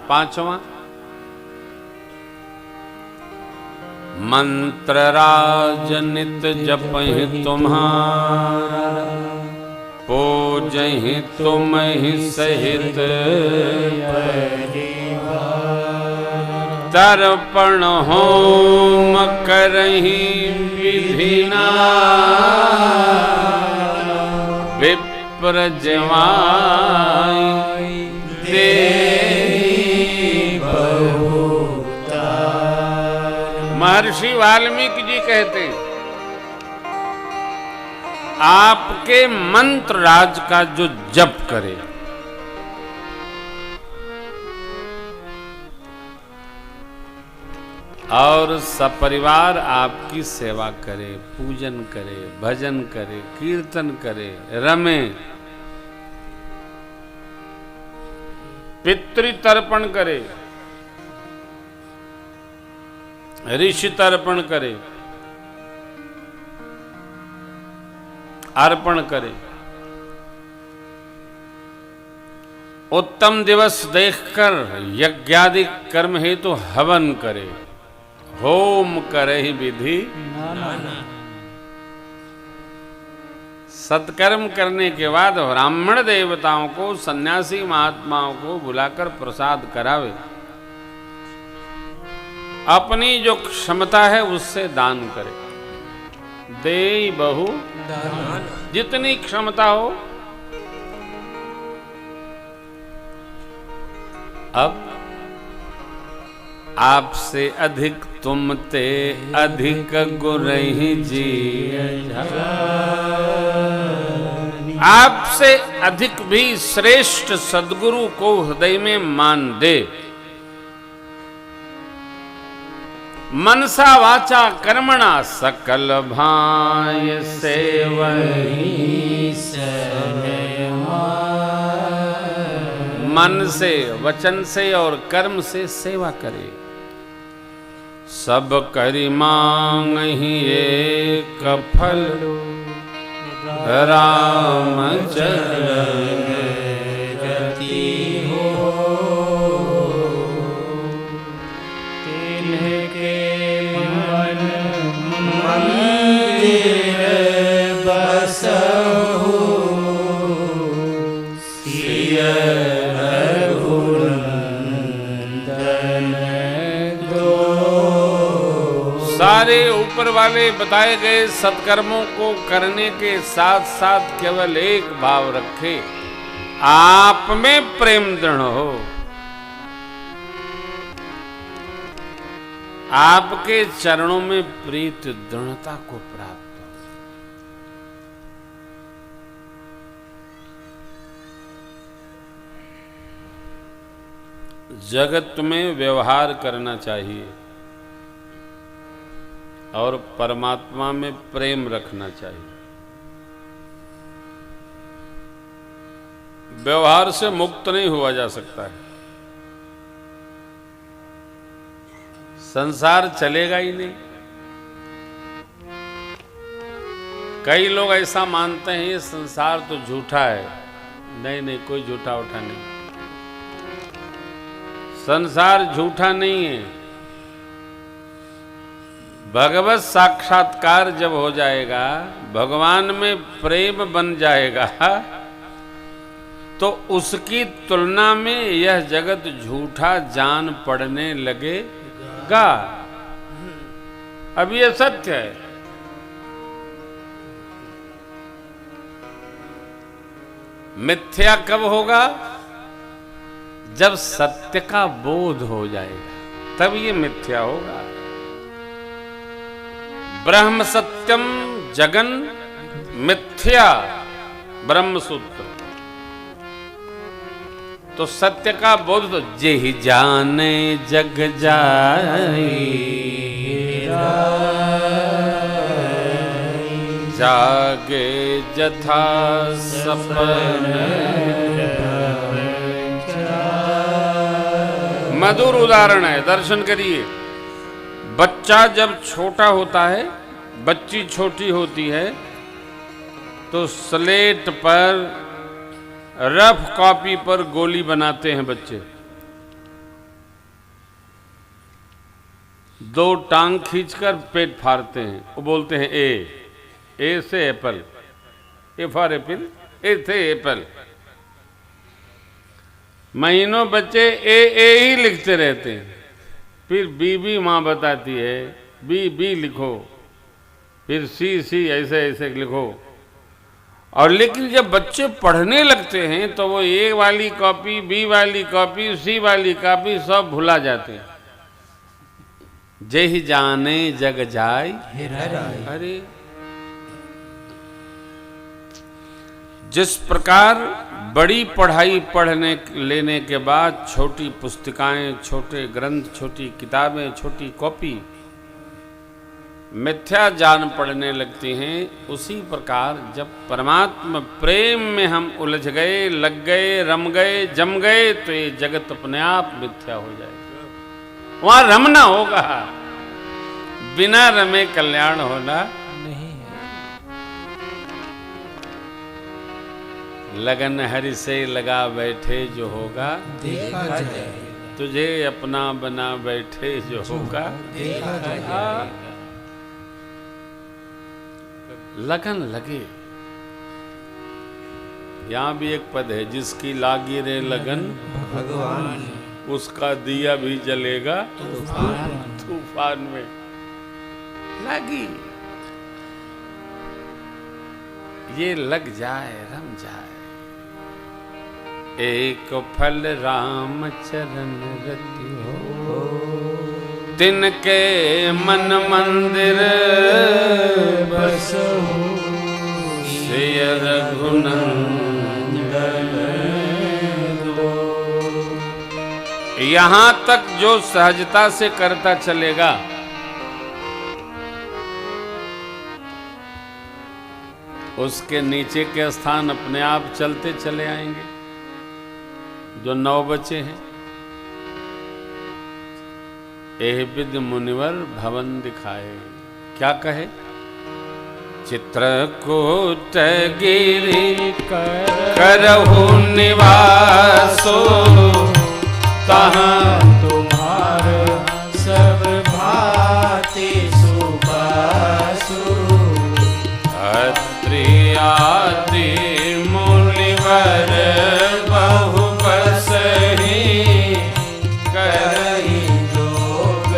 5वां, मंत्र राजनित जपहि तुम्हारा, पूजहि तुमहि सहित तर्पण होम करहि विधिना, विप्र जमाई देहि बहुता। महर्षि वाल्मीकि जी कहते हैं, आपके मंत्र राज का जो जप करे, और सपरिवार आपकी सेवा करे, पूजन करे, भजन करे, कीर्तन करे, रमे, पितृतर्पण करे, ऋषि तर्पण करे, अर्पण करे, उत्तम दिवस देखकर यज्ञादि कर्म हेतु हवन करे, होम करे विधि नाना। सत्कर्म करने के बाद ब्राह्मण देवताओं को, सन्यासी महात्माओं को बुलाकर प्रसाद करावे, अपनी जो क्षमता है उससे दान करे। देहि बहु दान, जितनी क्षमता हो। अब आपसे अधिक तुम ते अधिक गुरहि जी, आपसे अधिक भी श्रेष्ठ सद्गुरु को हृदय में मान दे। मनसा वाचा कर्मणा सकल भाय सेवहि सनयमा, मन से, वचन से और कर्म से सेवा करे। सब करि मांगहि एक फल, राम चरण रति हो। तिनके मन मंदिर बसहु, सिय सारे ऊपर वाले बताए गए सत्कर्मों को करने के साथ साथ केवल एक भाव रखे, आप में प्रेम दृढ़ हो, आपके चरणों में प्रीत दृढ़ता को प्राप्त हो। जगत में व्यवहार करना चाहिए और परमात्मा में प्रेम रखना चाहिए। व्यवहार से मुक्त नहीं हुआ जा सकता है, संसार चलेगा ही नहीं। कई लोग ऐसा मानते हैं ये संसार तो झूठा है। नहीं नहीं, कोई झूठा उठा नहीं, संसार झूठा नहीं है। भगवत साक्षात्कार जब हो जाएगा, भगवान में प्रेम बन जाएगा, तो उसकी तुलना में यह जगत झूठा जान पड़ने लगेगा। अब यह सत्य है। मिथ्या कब होगा? जब सत्य का बोध हो जाएगा, तब ये मिथ्या होगा। ब्रह्म सत्यम जगन मिथ्या, ब्रह्म सूत्र। तो सत्य का बोध तो जेहि जाने जग जाई, जागे जथा सपन। मधुर उदाहरण है, दर्शन करिए। बच्चा जब छोटा होता है, बच्ची छोटी होती है, तो स्लेट पर, रफ कॉपी पर गोली बनाते हैं बच्चे। दो टांग खींचकर पेट फाड़ते हैं, वो बोलते हैं ए से एप्पल, ए फॉर एप्पल, ए से एप्पल। महीनों बच्चे ए ही लिखते रहते हैं, फिर बी माँ बताती है बी लिखो, फिर सी ऐसे ऐसे लिखो। और लेकिन जब बच्चे पढ़ने लगते हैं तो वो ए वाली कॉपी, बी वाली कॉपी, सी वाली कॉपी सब भुला जाते हैं। जय जाने जग जाय अरे, जिस प्रकार बड़ी पढ़ाई पढ़ने लेने के बाद छोटी पुस्तिकाएं, छोटे ग्रंथ, छोटी किताबें, छोटी कॉपी मिथ्या जान पड़ने लगती हैं, उसी प्रकार जब परमात्मा प्रेम में हम उलझ गए, लग गए, रम गए, जम गए, तो ये जगत अपने आप मिथ्या हो जाएगा। वहां रमना होगा, बिना रमे कल्याण होना नहीं है। लगन हरि से लगा बैठे जो होगा देखा जाए, तुझे अपना बना बैठे जो होगा देखा जाए। लगन लगे, यहां भी एक पद है, जिसकी लागी रे लगन भगवान, उसका दिया भी जलेगा तूफान में। लगी, ये लग जाए, रम जाए। एक फल राम चरण रति हो, तिनके मन मंदिर बसो, सिय रघुनंदन दो। यहां तक जो सहजता से करता चलेगा, उसके नीचे के स्थान अपने आप चलते चले आएंगे। जो 9 बचे हैं, एह विद मुनिवर भवन दिखाए, क्या कहे? चित्रकूट गिरि करहु निवासो, तहाँ तुम्हार सब भांति सुबासु। अत्रि आदि मुनिवर बहु बसहि, करहि जोग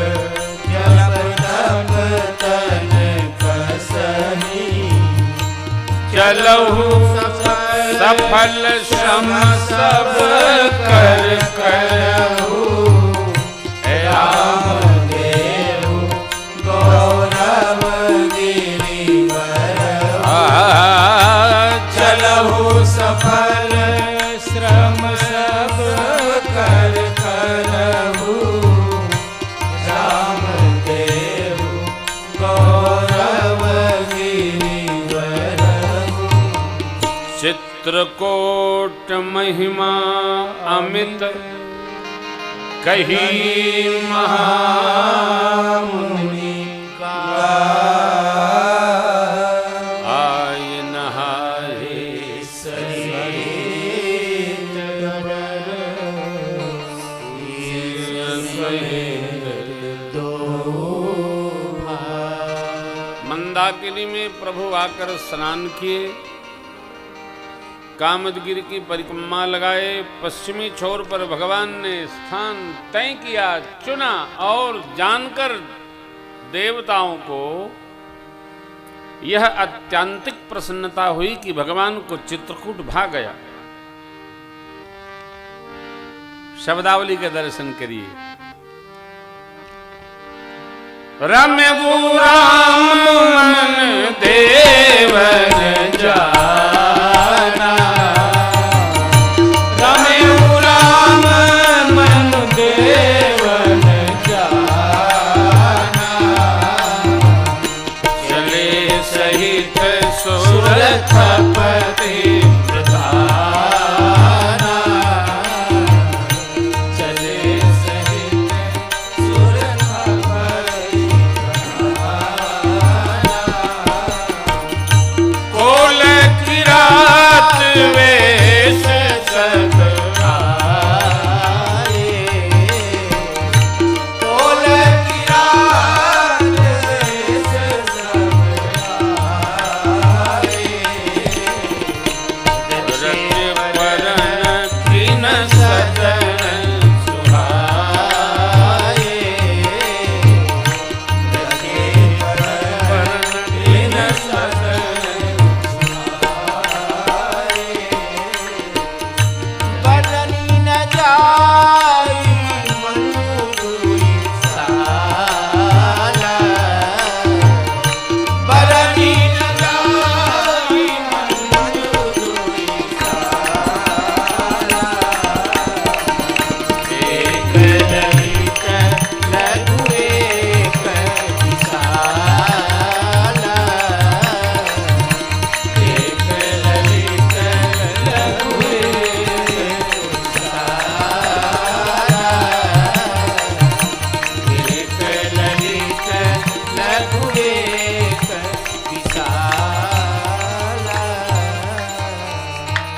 जप तप तन कसहि। चलहु सफल श्रम सब कर करहु, राम देव गौरव गिरिवर। चलहु सफल श्रम सब कर करहु, राम देव गौरव गिरिवर। चित्रकूट महिमा अमित कही महामुनि का, आय नहाए सहित दो। मंदाकिनी में प्रभु आकर स्नान किए, कामदगिरि की परिक्रमा लगाए। पश्चिमी छोर पर भगवान ने स्थान तय किया, चुना, और जानकर देवताओं को यह अत्यंतिक प्रसन्नता हुई कि भगवान को चित्रकूट भा गया। शब्दावली के दर्शन करिए। रम्यु राम मन देवन जाना, रम्यु राम मन देवन जाना। चले सहित सुरथपति प्रधाना, चले सहित सुरथपति प्रधाना। कोल की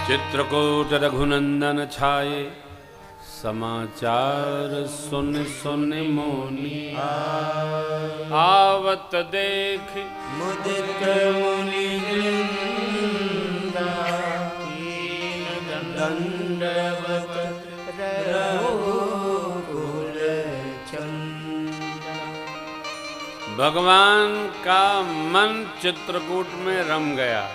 चित्रकूट रघुनंदन छाये, समाचार सुन सुन मोनी। आवत देख मुदित मुनि वृंदा, दंडवत रघुकुल चंदा। भगवान का मन चित्रकूट में रम गया।